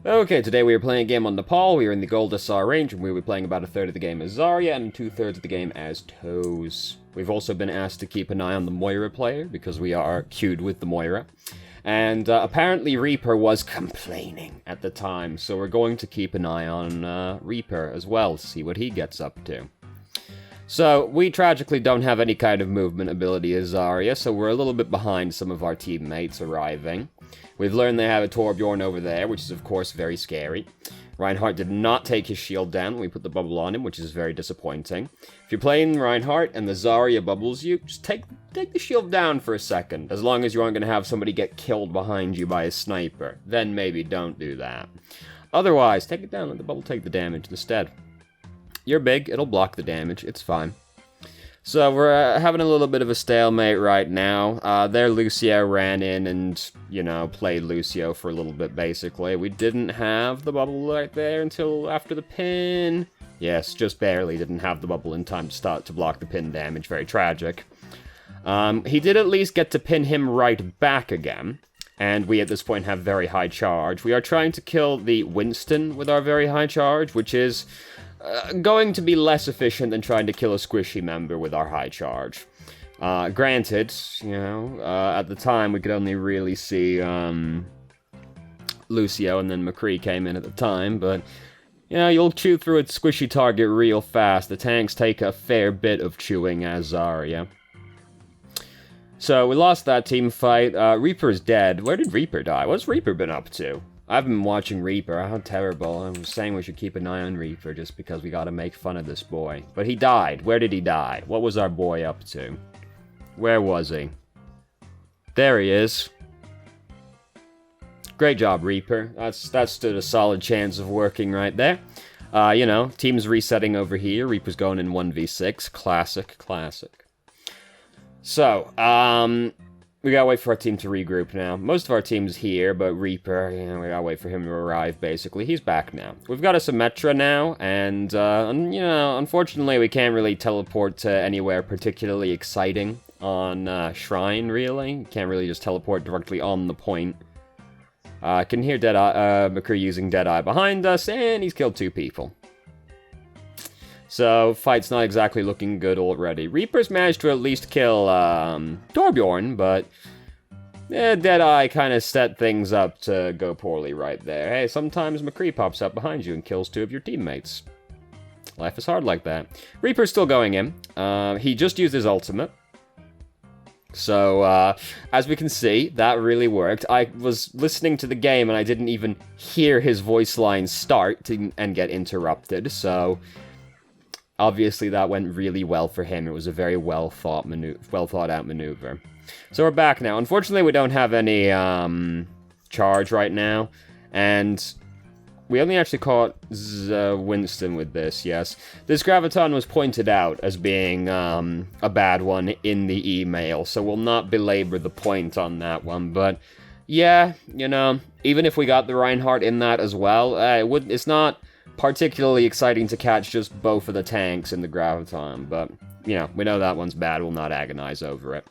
Okay, today we are playing a game on Nepal. We are in the Gold SR range, and we will be playing about a third of the game as Zarya and 2/3 of the game as Toes. We've also been asked to keep an eye on the Moira player, because we are queued with the Moira. And apparently Reaper was complaining at the time, so we're going to keep an eye on Reaper as well, to see what he gets up to. So, we tragically don't have any kind of movement ability as Zarya, so we're a little bit behind some of our teammates arriving. We've learned they have a Torbjorn over there, which is of course very scary. Reinhardt did not take his shield down when we put the bubble on him, which is very disappointing. If you're playing Reinhardt and the Zarya bubbles you, just take the shield down for a second, as long as you aren't going to have somebody get killed behind you by a sniper. Then maybe don't do that. Otherwise, take it down, let the bubble take the damage instead. You're big, it'll block the damage, it's fine. So we're having a little bit of a stalemate right now. There Lucio ran in and, you know, played Lucio for a little bit, basically. We didn't have the bubble right there until after the pin. Yes, just barely didn't have the bubble in time to start to block the pin damage. Very tragic. He did at least get to pin him right back again. And we at this point have very high charge. We are trying to kill the Winston with our very high charge, which is going to be less efficient than trying to kill a squishy member with our high charge. Granted, you know, at the time we could only really see Lucio, and then McCree came in at the time, but, you know, you'll chew through a squishy target real fast. The tanks take a fair bit of chewing as Zarya. So, we lost that team fight. Reaper's dead. Where did Reaper die? What's Reaper been up to? I've been watching Reaper. How terrible. I'm saying we should keep an eye on Reaper just because we gotta make fun of this boy. But he died. Where did he die? What was our boy up to? Where was he? There he is. Great job, Reaper. That stood a solid chance of working right there. You know, team's resetting over here. Reaper's going in 1v6. Classic. So, we gotta wait for our team to regroup now. Most of our team's here, but Reaper, you know, we gotta wait for him to arrive, basically. He's back now. We've got a Symmetra now, and, you know, unfortunately we can't really teleport to anywhere particularly exciting on, Shrine, really. Can't really just teleport directly on the point. Can hear McCree using Deadeye behind us, and he's killed 2 people. So, fight's not exactly looking good already. Reaper's managed to at least kill, Torbjorn, but Deadeye kind of set things up to go poorly right there. Hey, sometimes McCree pops up behind you and kills 2 of your teammates. Life is hard like that. Reaper's still going in. He just used his ultimate. So, as we can see, that really worked. I was listening to the game and I didn't even hear his voice line start and get interrupted, so obviously that went really well for him. It was a very well thought out maneuver. So we're back now. Unfortunately, we don't have any charge right now, and we only actually caught Winston with this, yes. This Graviton was pointed out as being a bad one in the email, so we'll not belabor the point on that one, but yeah, you know, even if we got the Reinhardt in that as well, it's not particularly exciting to catch just both of the tanks in the Graviton, but, you know, we know that one's bad, we'll not agonize over it.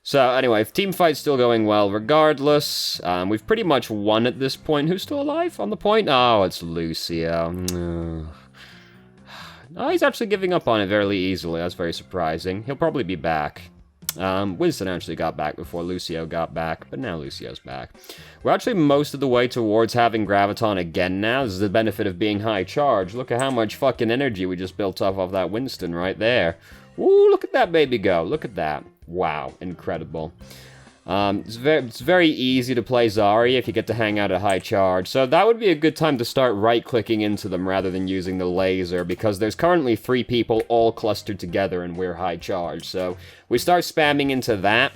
So, anyway, team fight's still going well regardless. We've pretty much won at this point. Who's still alive on the point? Oh, it's Lucio. Oh, he's actually giving up on it very easily. That's very surprising. He'll probably be back. Winston actually got back before Lucio got back, but now Lucio's back. We're actually most of the way towards having Graviton again now. This is the benefit of being high charge. Look at how much fucking energy we just built off of that Winston right there. Ooh, look at that baby go. Look at that. Wow, incredible. It's very easy to play Zarya if you get to hang out at high charge, so that would be a good time to start right-clicking into them rather than using the laser, because there's currently 3 people all clustered together and we're high charge, so we start spamming into that,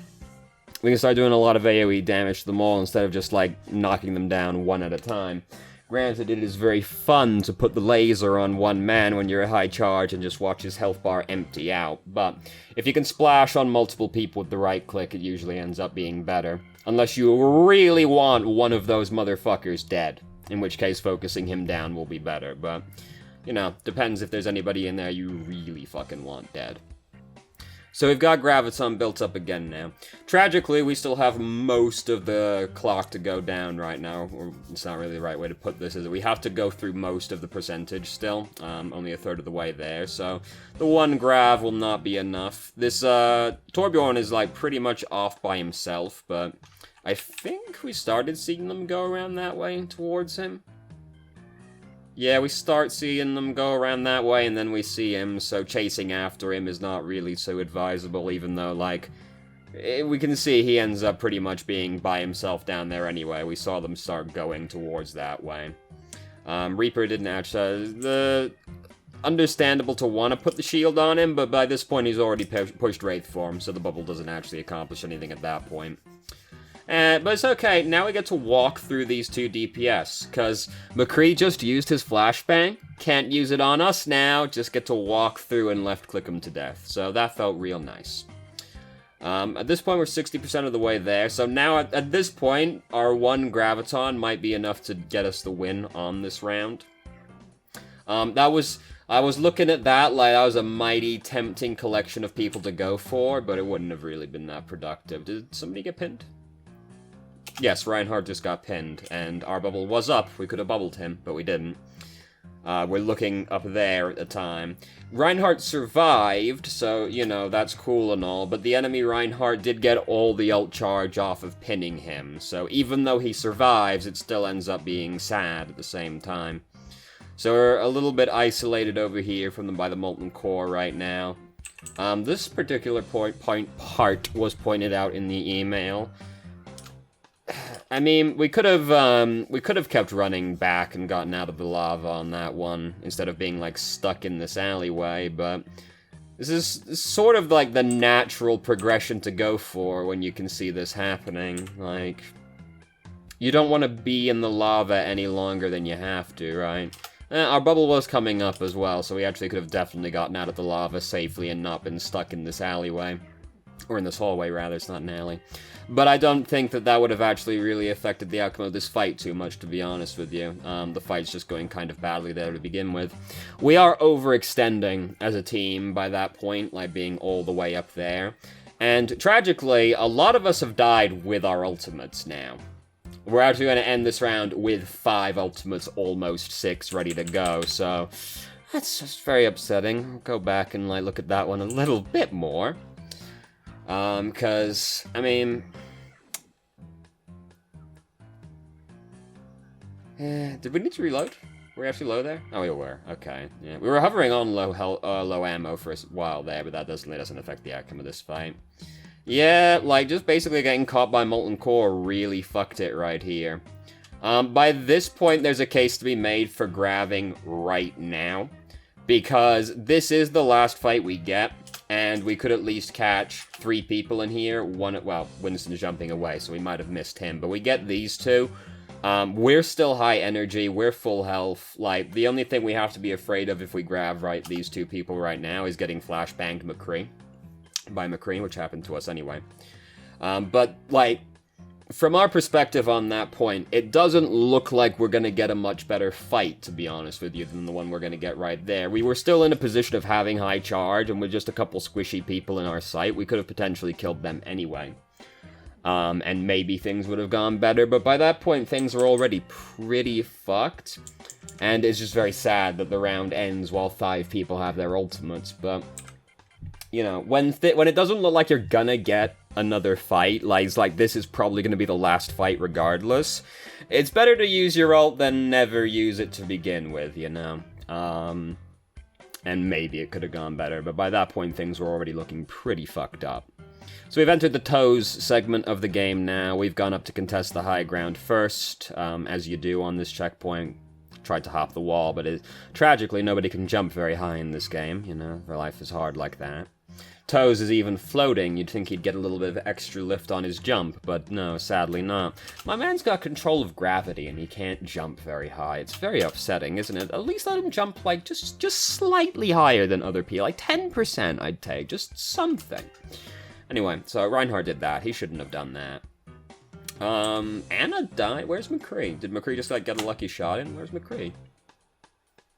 we can start doing a lot of AoE damage to them all instead of just, like, knocking them down one at a time. Granted, it is very fun to put the laser on one man when you're at high charge and just watch his health bar empty out, but if you can splash on multiple people with the right click, it usually ends up being better. Unless you really want one of those motherfuckers dead, in which case focusing him down will be better, but, you know, depends if there's anybody in there you really fucking want dead. So we've got Graviton built up again now. Tragically, we still have most of the clock to go down right now. Or it's not really the right way to put this, is it? We have to go through most of the percentage still. Only a third of the way there, so the one Grav will not be enough. This Torbjorn is like pretty much off by himself, but I think we started seeing them go around that way towards him. Yeah, we start seeing them go around that way, and then we see him, so chasing after him is not really so advisable, even though, like, we can see he ends up pretty much being by himself down there anyway. We saw them start going towards that way. Reaper didn't actually... understandable to want to put the shield on him, but by this point he's already pushed Wraith form, so the bubble doesn't actually accomplish anything at that point. But it's okay, now we get to walk through these two DPS, because McCree just used his flashbang, can't use it on us now, just get to walk through and left-click him to death, so that felt real nice. At this point we're 60% of the way there, so now at this point, our one Graviton might be enough to get us the win on this round. I was looking at that like that was a mighty tempting collection of people to go for, but it wouldn't have really been that productive. Did somebody get pinned? Yes, Reinhardt just got pinned, and our bubble was up. We could have bubbled him, but we didn't. We're looking up there at the time. Reinhardt survived, so, you know, that's cool and all, but the enemy Reinhardt did get all the ult charge off of pinning him, so even though he survives, it still ends up being sad at the same time. So we're a little bit isolated over here from them by the Molten Core right now. This particular part was pointed out in the email. I mean, we could have kept running back and gotten out of the lava on that one, instead of being, like, stuck in this alleyway, but this is sort of, like, the natural progression to go for when you can see this happening. Like, you don't want to be in the lava any longer than you have to, right? Our bubble was coming up as well, so we actually could have definitely gotten out of the lava safely and not been stuck in this alleyway. Or in this hallway, rather, it's not an alley. But I don't think that that would have actually really affected the outcome of this fight too much, to be honest with you. The fight's just going kind of badly there to begin with. We are overextending as a team by that point, like being all the way up there. And tragically, a lot of us have died with our ultimates now. We're actually going to end this round with 5 ultimates, almost 6, ready to go, so that's just very upsetting. I'll go back and like look at that one a little bit more. Because, I mean... did we need to reload? Were we actually low there? Oh, we were. Okay. Yeah. We were hovering on low ammo for a while there, but that doesn't affect the outcome of this fight. Yeah, like, just basically getting caught by Molten Core really fucked it right here. By this point, there's a case to be made for grabbing right now, because this is the last fight we get, and we could at least catch 3 people in here. Well, Winston's jumping away, so we might have missed him, but we get these 2. We're still high energy, we're full health. Like, the only thing we have to be afraid of if we grab these 2 people right now is getting flashbanged by McCree, which happened to us anyway. But, like, from our perspective on that point, it doesn't look like we're gonna get a much better fight, to be honest with you, than the one we're gonna get right there. We were still in a position of having high charge, and with just a couple squishy people in our sight, we could have potentially killed them anyway. And maybe things would have gone better, but by that point, things are already pretty fucked. And it's just very sad that the round ends while 5 people have their ultimates, but... You know, when it doesn't look like you're gonna get another fight, like this is probably gonna be the last fight regardless, it's better to use your ult than never use it to begin with, you know? And maybe it could have gone better, but by that point things were already looking pretty fucked up. So we've entered the toes segment of the game now. We've gone up to contest the high ground first, as you do on this checkpoint. Tried to hop the wall, but tragically nobody can jump very high in this game, you know? Their life is hard like that. Toes is even floating. You'd think he'd get a little bit of extra lift on his jump, but no, sadly not. My man's got control of gravity, and he can't jump very high. It's very upsetting, isn't it? At least let him jump, like, just slightly higher than other people. Like, 10%, I'd take. Just something. Anyway, so Reinhardt did that. He shouldn't have done that. Anna died? Where's McCree? Did McCree just, like, get a lucky shot in? Where's McCree?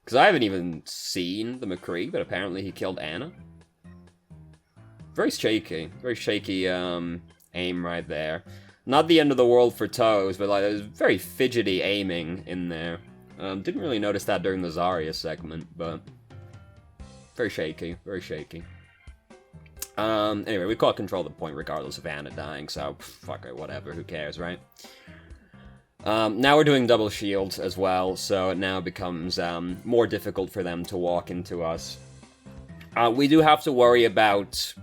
Because I haven't even seen the McCree, but apparently he killed Anna. very shaky aim right there. Not the end of the world for Toes, but like there's very fidgety aiming in there. Didn't really notice that during the Zarya segment, but very shaky, very shaky. Anyway, we caught control of the point regardless of Anna dying, so fuck it, whatever, who cares, right? Now we're doing double shields as well, so it now becomes more difficult for them to walk into us. We do have to worry about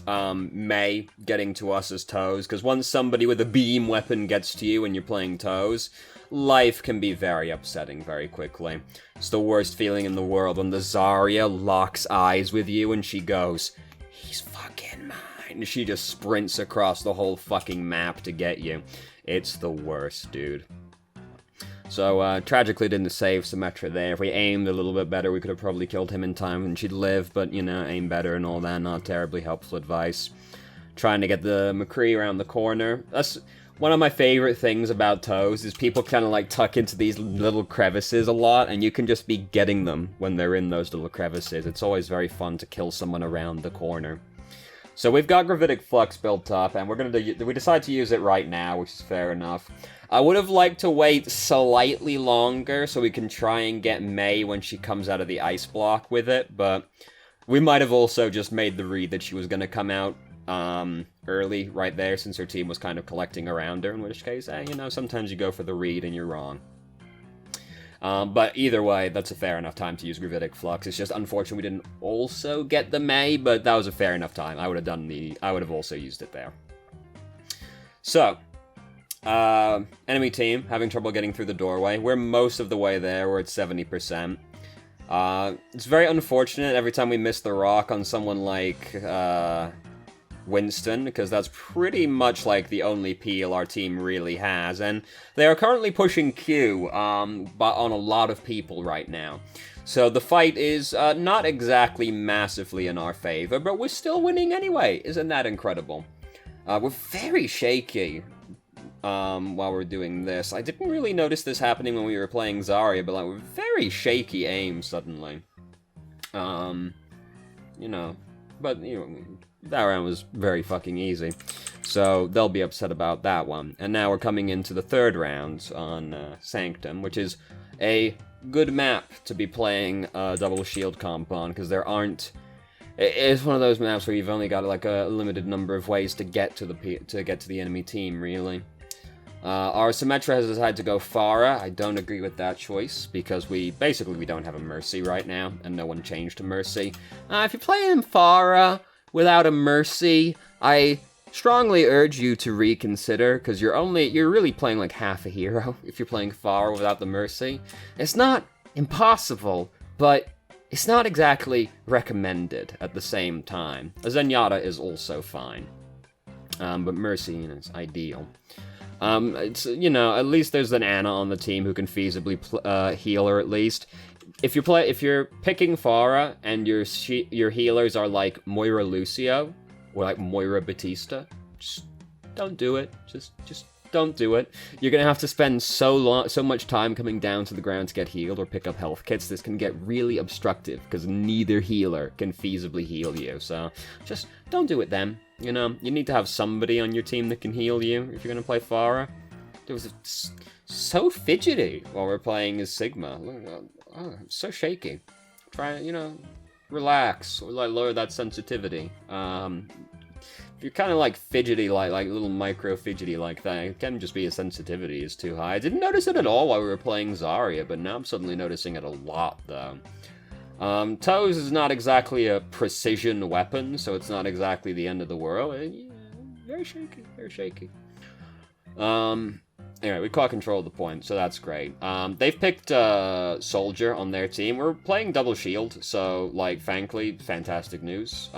Mei getting to us as Toes, because once somebody with a beam weapon gets to you and you're playing Toes, life can be very upsetting very quickly. It's the worst feeling in the world when the Zarya locks eyes with you and she goes, "He's fucking mine." She just sprints across the whole fucking map to get you. It's the worst, dude. So, tragically didn't save Symmetra there. If we aimed a little bit better, we could have probably killed him in time and she'd live, but, you know, aim better and all that, not terribly helpful advice. Trying to get the McCree around the corner. That's one of my favorite things about Toes, is people kind of, like, tuck into these little crevices a lot, and you can just be getting them when they're in those little crevices. It's always very fun to kill someone around the corner. So we've got Gravitic Flux built up, and we decide to use it right now, which is fair enough. I would have liked to wait slightly longer so we can try and get Mei when she comes out of the ice block with it, but we might have also just made the read that she was going to come out early right there, since her team was kind of collecting around her, in which case, you know, sometimes you go for the read and you're wrong. But either way, that's a fair enough time to use Gravitic Flux. It's just unfortunate we didn't also get the Mei, but that was a fair enough time. I would have also used it there. So, enemy team having trouble getting through the doorway. We're most of the way there. We're at 70%. It's very unfortunate every time we miss the rock on someone like Winston, because that's pretty much like the only peel our team really has, and they are currently pushing Q but on a lot of people right now. So the fight is not exactly massively in our favor, but we're still winning anyway. Isn't that incredible? We're very shaky while we're doing this. I didn't really notice this happening when we were playing Zarya, but like, we're very shaky aim suddenly. You know, but you know, that round was very fucking easy, so they'll be upset about that one. And now we're coming into the third round on Sanctum, which is a good map to be playing double shield comp on, because there aren't... It's one of those maps where you've only got like a limited number of ways to get to the enemy team, really. Our Symmetra has decided to go Pharah. I don't agree with that choice, because we don't have a Mercy right now, and no one changed to Mercy. If you're playing Pharah without a Mercy, I strongly urge you to reconsider, because you're really playing like half a hero if you're playing Pharah without the Mercy. It's not impossible, but it's not exactly recommended at the same time. A Zenyatta is also fine, but Mercy, you know, is ideal. It's, you know, at least there's an Anna on the team who can feasibly heal her at least. If you're picking Pharah and your healers are like Moira Lucio or like Moira Batista, just don't do it. Just don't do it. You're gonna have to spend so much time coming down to the ground to get healed or pick up health kits. This can get really obstructive because neither healer can feasibly heal you. So just don't do it then. You know, you need to have somebody on your team that can heal you if you're gonna play Pharah. It was so fidgety while we're playing as Sigma. Oh, so shaky. Try, you know, relax or like lower that sensitivity. If you're kind of like fidgety, like little micro fidgety like that, it can just be a sensitivity is too high. I didn't notice it at all while we were playing Zarya, but now I'm suddenly noticing it a lot though. Toes is not exactly a precision weapon, so it's not exactly the end of the world. Yeah, very shaky, very shaky. Anyway, we caught control of the point, so that's great. They've picked Soldier on their team. We're playing double shield, so, like, frankly, fantastic news.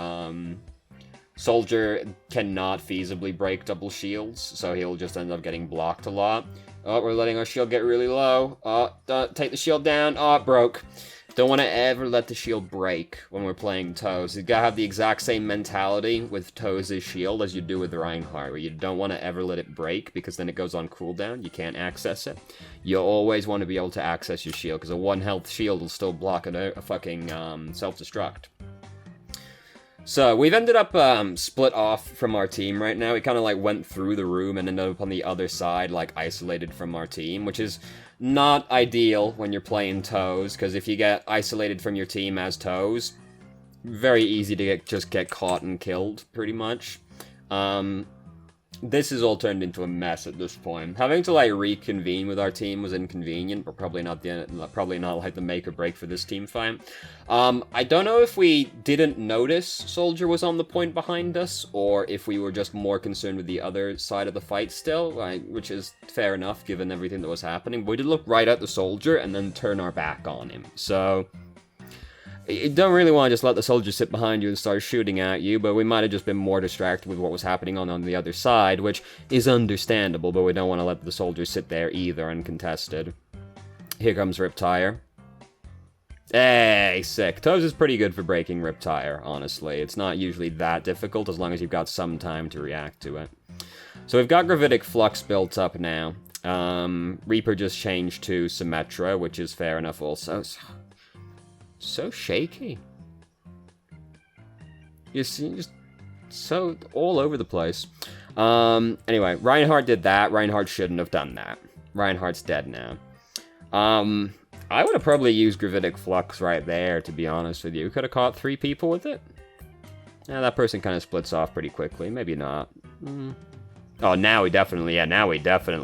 Soldier cannot feasibly break double shields, so he'll just end up getting blocked a lot. Oh, we're letting our shield get really low. Oh, take the shield down. Oh, it broke. Don't want to ever let the shield break when we're playing Toes. You gotta have the exact same mentality with Toes' shield as you do with Reinhardt, where you don't want to ever let it break, because then it goes on cooldown, you can't access it. You always want to be able to access your shield, because a 1 health shield will still block a fucking self-destruct. So, we've ended up split off from our team right now. We kind of like went through the room and ended up on the other side, like isolated from our team, which is not ideal when you're playing Toes, because if you get isolated from your team as Toes, very easy to just get caught and killed, pretty much. This is all turned into a mess at this point. Having to like reconvene with our team was inconvenient, but probably not like the make or break for this team fight. I don't know if we didn't notice Soldier was on the point behind us, or if we were just more concerned with the other side of the fight still, like, which is fair enough given everything that was happening. But we did look right at the Soldier and then turn our back on him. So you don't really want to just let the soldier sit behind you and start shooting at you, but we might have just been more distracted with what was happening on the other side, which is understandable, but we don't want to let the soldier sit there either uncontested. Here comes Riptire. Hey, sick. Toes is pretty good for breaking Riptire, honestly. It's not usually that difficult as long as you've got some time to react to it. So we've got Gravitic Flux built up now. Reaper just changed to Symmetra, which is fair enough also. So shaky. You see, just so all over the place. Anyway, Reinhardt did that. Reinhardt shouldn't have done that. Reinhardt's dead now. I would have probably used Gravitic Flux right there, to be honest with you. Could have caught 3 people with it. Yeah, that person kind of splits off pretty quickly. Maybe not. Oh, now we definitely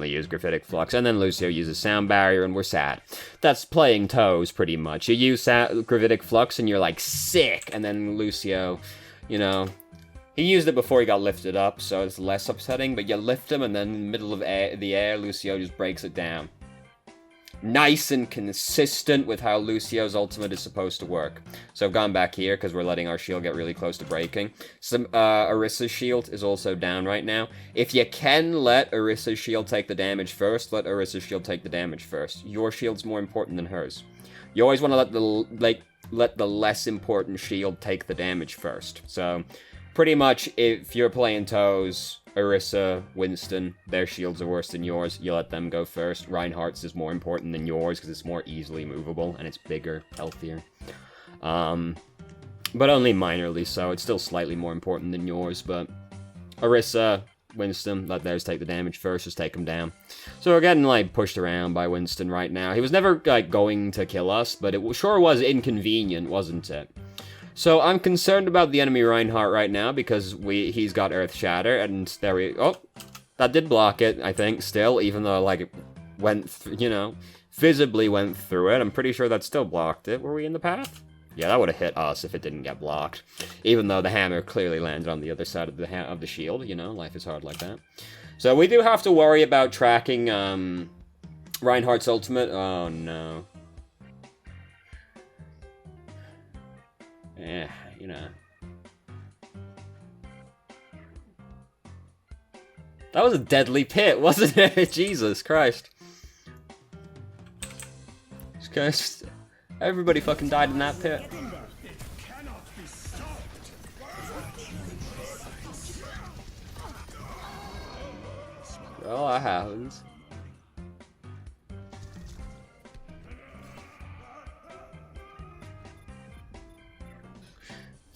use Gravitic Flux, and then Lucio uses Sound Barrier, and we're sad. That's playing Toes, pretty much. You use Gravitic Flux, and you're like, sick! And then Lucio, you know, he used it before he got lifted up, so it's less upsetting, but you lift him, and then in the middle of the air, Lucio just breaks it down. Nice and consistent with how Lucio's ultimate is supposed to work. So I've gone back here because we're letting our shield get really close to breaking. Orissa's shield is also down right now. If you can let Orissa's shield take the damage first, let Orissa's shield take the damage first. Your shield's more important than hers. You always want to let the less important shield take the damage first. So pretty much if you're playing Toes, Orisa, Winston, their shields are worse than yours. You let them go first. Reinhardt's is more important than yours because it's more easily movable and it's bigger, healthier. But only minorly so. It's still slightly more important than yours, but Orisa, Winston, let theirs take the damage first, just take them down. So we're getting, like, pushed around by Winston right now. He was never, like, going to kill us, but it sure was inconvenient, wasn't it? So I'm concerned about the enemy Reinhardt right now because he's got Earth Shatter, and there we... Oh, that did block it, I think, still, even though, like, it went, visibly went through it. I'm pretty sure that still blocked it. Were we in the path? Yeah, that would have hit us if it didn't get blocked. Even though the hammer clearly landed on the other side of the shield, life is hard like that. So we do have to worry about tracking Reinhardt's ultimate. Oh, no. Yeah, That was a deadly pit, wasn't it? Jesus Christ. Just, everybody fucking died in that pit. Well, that happens.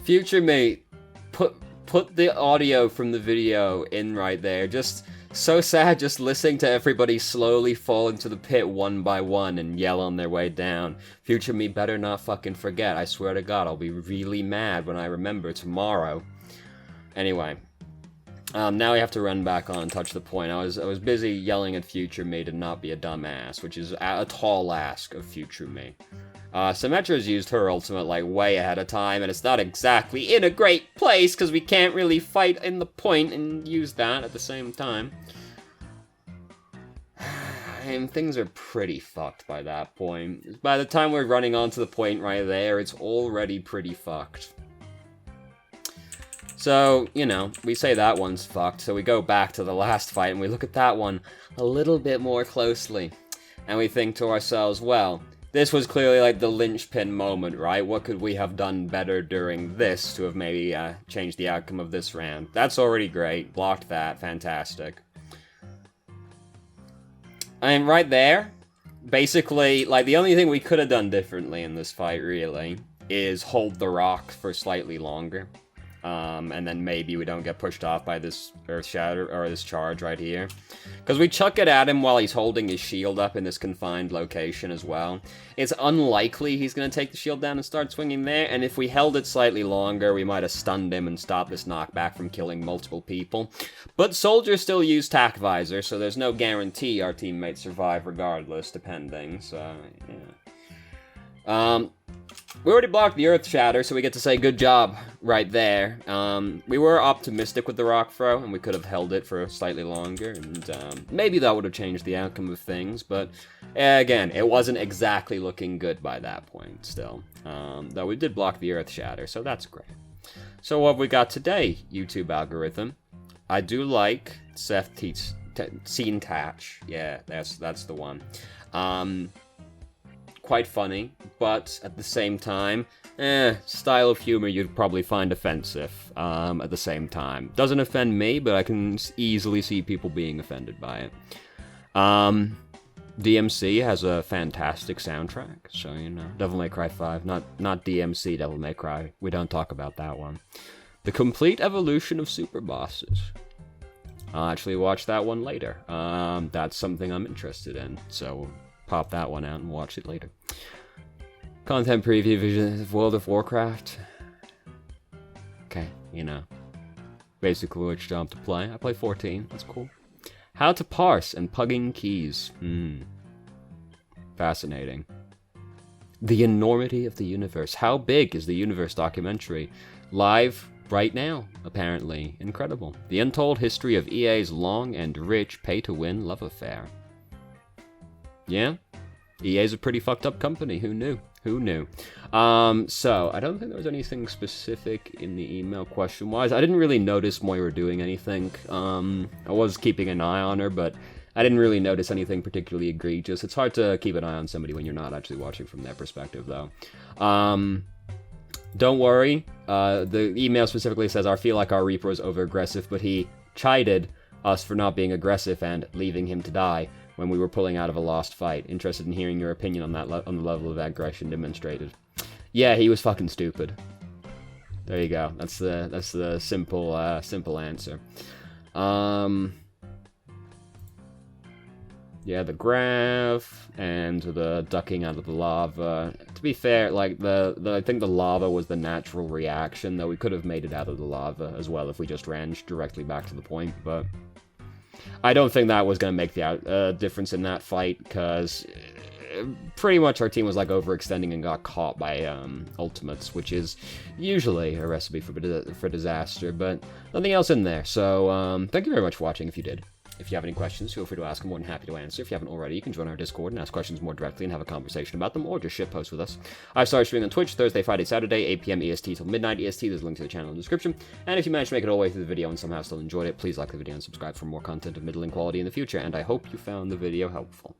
Future mate, put the audio from the video in right there. Just so sad just listening to everybody slowly fall into the pit one by one and yell on their way down. Future me better not fucking forget. I swear to God, I'll be really mad when I remember tomorrow. Anyway. Now we have to run back on and touch the point. I was busy yelling at Future me to not be a dumbass, which is a tall ask of Future me. Symmetra's used her ultimate, like, way ahead of time, and it's not exactly in a great place, because we can't really fight in the point and use that at the same time. And things are pretty fucked by that point. By the time we're running onto the point right there, it's already pretty fucked. So, we say that one's fucked, so we go back to the last fight, and we look at that one a little bit more closely. And we think to ourselves, well, this was clearly like the linchpin moment, right? What could we have done better during this to have maybe changed the outcome of this round? That's already great. Blocked that. Fantastic. And right there, basically, like, the only thing we could have done differently in this fight, really, is hold the rock for slightly longer. and then maybe we don't get pushed off by this Earth Shatter, or this charge right here. Because we chuck it at him while he's holding his shield up in this confined location as well. It's unlikely he's going to take the shield down and start swinging there, and if we held it slightly longer, we might have stunned him and stopped this knockback from killing multiple people. But soldiers still use tack visor, so there's no guarantee our teammates survive regardless, depending, so, yeah. We already blocked the Earth Shatter, so we get to say good job right there. We were optimistic with the Rock Throw, and we could have held it for slightly longer, and maybe that would have changed the outcome of things, but again, it wasn't exactly looking good by that point still. Though we did block the Earth Shatter, so that's great. So what have we got today, YouTube algorithm? I do like Seth Scene Tatch. Yeah, that's the one. Quite funny, but at the same time, style of humor you'd probably find offensive at the same time. Doesn't offend me, but I can easily see people being offended by it. DMC has a fantastic soundtrack, so, you know, Devil May Cry 5, not DMC Devil May Cry. We don't talk about that one. The complete evolution of super bosses. I'll actually watch that one later. That's something I'm interested in, so pop that one out and watch it later. Content preview vision of World of Warcraft. Okay, you know. Basically which job to play. I play 14, that's cool. How to parse and pugging keys. Fascinating. The enormity of the universe. How big is the universe documentary? Live right now, apparently. Incredible. The untold history of EA's long and rich pay-to-win love affair. Yeah, EA's a pretty fucked up company. Who knew? Who knew? So, I don't think there was anything specific in the email question-wise. I didn't really notice Moira doing anything. I was keeping an eye on her, but I didn't really notice anything particularly egregious. It's hard to keep an eye on somebody when you're not actually watching from their perspective, though. Don't worry. The email specifically says, I feel like our Reaper was over-aggressive, but he chided us for not being aggressive and leaving him to die when we were pulling out of a lost fight. Interested in hearing your opinion on that on the level of aggression demonstrated. Yeah, he was fucking stupid. There you go. That's the simple simple answer. Yeah, the graph and the ducking out of the lava. To be fair, like I think the lava was the natural reaction, though we could have made it out of the lava as well if we just ran directly back to the point, but I don't think that was going to make the difference in that fight, because pretty much our team was like overextending and got caught by ultimates, which is usually a recipe for disaster, but nothing else in there. So thank you very much for watching if you did. If you have any questions, feel free to ask. I'm more than happy to answer. If you haven't already, you can join our Discord and ask questions more directly and have a conversation about them, or just shitpost with us. I've started streaming on Twitch Thursday, Friday, Saturday, 8 p.m. EST till midnight EST. There's a link to the channel in the description. And if you managed to make it all the way through the video and somehow still enjoyed it, please like the video and subscribe for more content of middling quality in the future. And I hope you found the video helpful.